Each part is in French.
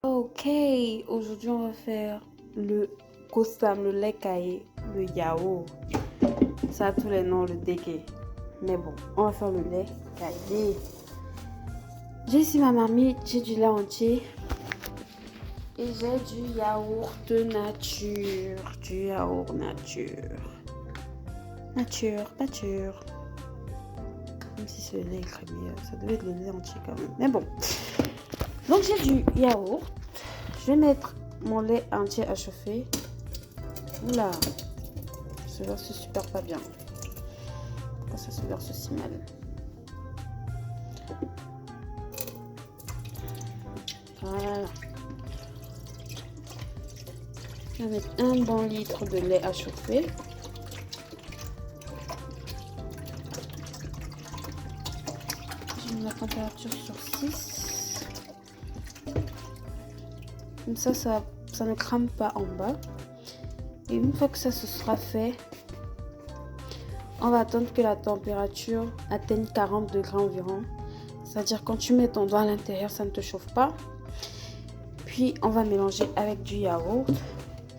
Ok, aujourd'hui on va faire le kosam, le lait caillé, le yaourt. Ça a tous les noms, le dégué. Mais bon, on va faire le lait caillé. J'ai ici ma marmite, j'ai du lait entier. Et j'ai du yaourt nature. Du yaourt nature. Nature. Même si c'est le lait crémeux, ça devait être le lait entier quand même. Mais bon. Donc j'ai du yaourt. Je vais mettre mon lait entier à chauffer. Oula, ça verse super pas bien. Pourquoi ça se verse si mal? Voilà. Je vais mettre un bon litre de lait à chauffer. Je mets la température sur 6. Comme ça ne crame pas en bas. Et une fois que ça se sera fait, on va attendre que la température atteigne 40 degrés environ. C'est-à-dire quand tu mets ton doigt à l'intérieur, ça ne te chauffe pas. Puis on va mélanger avec du yaourt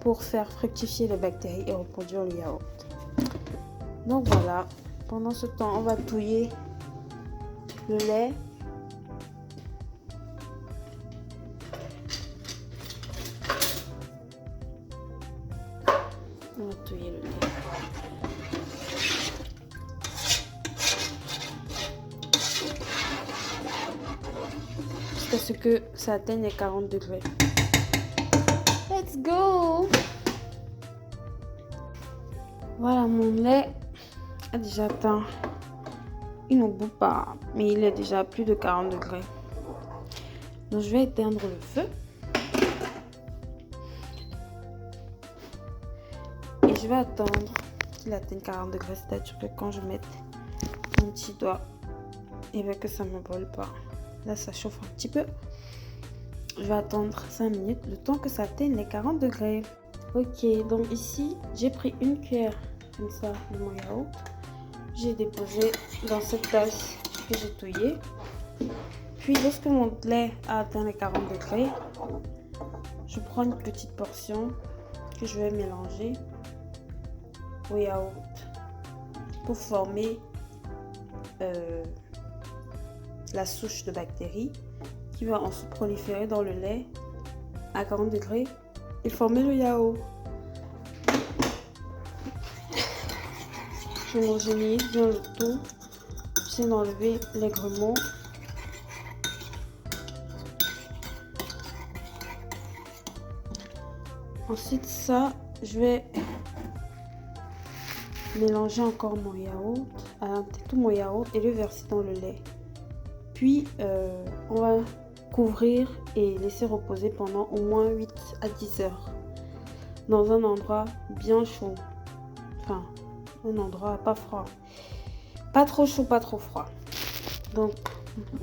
pour faire fructifier les bactéries et reproduire le yaourt. Donc voilà, pendant ce temps, on va touiller le lait. On va touiller le lait. Jusqu'à ce que ça atteigne les 40 degrés. Let's go! Voilà, mon lait a déjà atteint. Il ne bout pas, mais il est déjà à plus de 40 degrés. Donc je vais éteindre le feu. Et je vais attendre qu'il atteigne 40 degrés, c'est-à-dire que quand je mette mon petit doigt, et bien que ça ne me brûle pas. Là, ça chauffe un petit peu. Je vais attendre 5 minutes, le temps que ça atteigne les 40 degrés. Ok, donc ici, j'ai pris une cuillère comme ça de mon yaourt. J'ai déposé dans cette tasse que j'ai touillée. Puis, lorsque mon lait a atteint les 40 degrés, je prends une petite portion que je vais mélanger au yaourt pour former la souche de bactéries qui va ensuite proliférer dans le lait à 40 degrés et former le yaourt. J'homogénéise bien le tout. J'essaie d'enlever les grumeaux. Ensuite, je vais mélanger encore mon yaourt, tout mon yaourt et le verser dans le lait. Puis, on va couvrir et laisser reposer pendant au moins 8 à 10 heures dans un endroit bien chaud. Enfin, un endroit pas froid. Pas trop chaud, pas trop froid. Donc,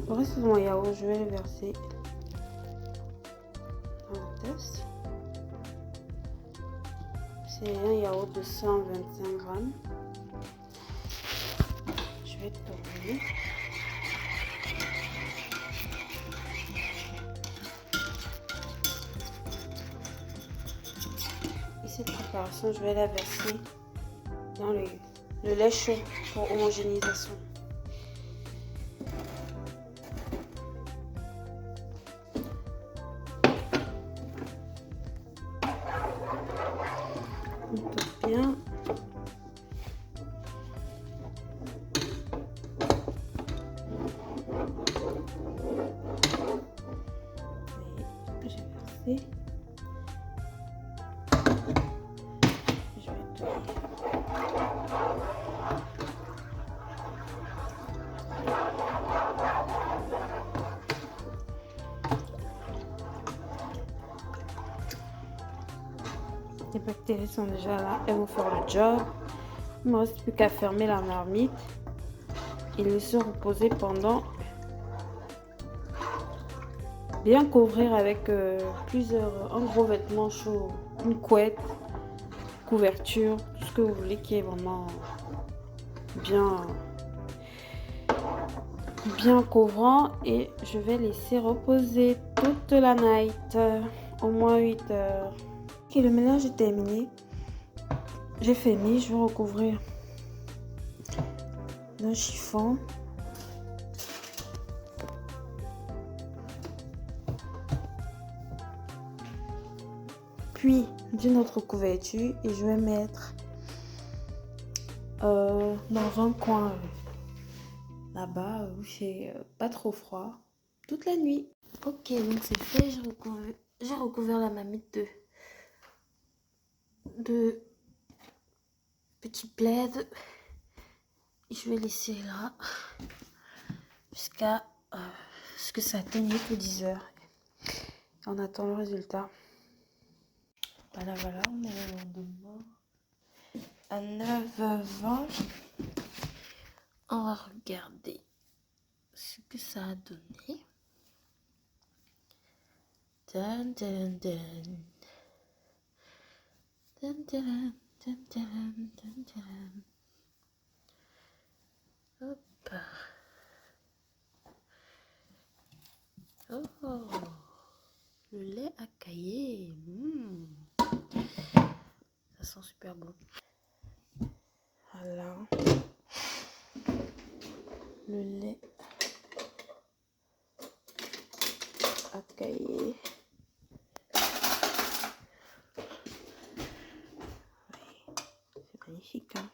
le reste de mon yaourt, je vais le verser dans la tasse. C'est un yaourt de 125 grammes. Je vais tourner. Et cette préparation, je vais la verser dans le lait chaud pour homogénéisation. On tourne bien. Et j'ai versé. Je vais touiller. Les bactéries sont déjà là, elles vont faire le job. Il ne me reste plus qu'à fermer la marmite et laisser reposer pendant. Bien couvrir avec un gros vêtement chaud, une couette, couverture, tout ce que vous voulez qui est vraiment bien couvrant. Et je vais laisser reposer. toute la night, au moins 8 heures. Ok, le mélange est terminé. J'ai fermé, je vais recouvrir d'un chiffon. Puis d'une autre couverture et je vais mettre dans un coin là-bas où c'est pas trop froid toute la nuit. Ok, donc c'est fait, j'ai recouvert la marmite de petits plaids. Je vais laisser là jusqu'à ce que ça atteigne pour 10 heures. On attend le résultat. Voilà, on est le lendemain. À 9h20, on va regarder ce que ça a donné. Dun, dun, dun. Dun, dun, dun, dun, dun, dun. Hop. Oh, le lait à cailler. Ça sent super bon. Voilà. Le lait à cailler. Oui, c'est magnifique, hein?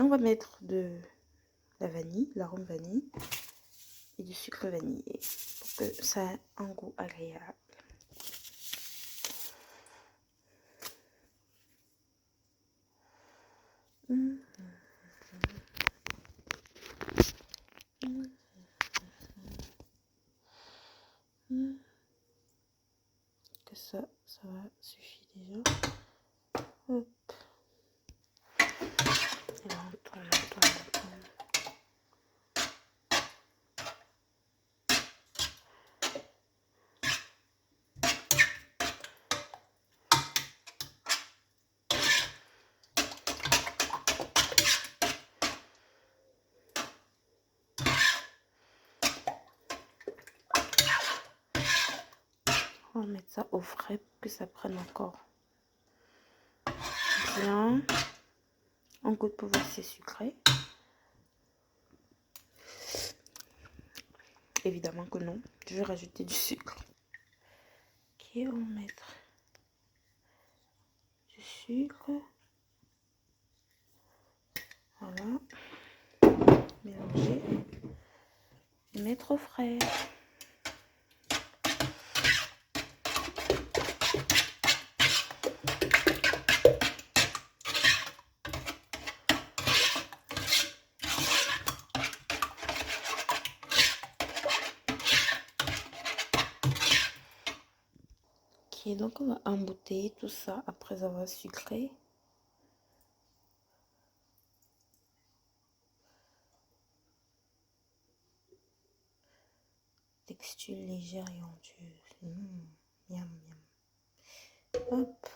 On va mettre de la vanille, l'arôme vanille et du sucre vanillé pour que ça ait un goût agréable. Que ça va suffire déjà. Hop. Et là, on tourne. On va mettre ça au frais pour que ça prenne encore bien. On goûte pour voir si c'est sucré. Évidemment que non. Je vais rajouter du sucre. Ok, on va mettre du sucre. Voilà. Mélanger. Et mettre au frais. Ok, donc on va embouteiller tout ça après avoir sucré. Texture légère et onctueuse. Miam, miam. Hop.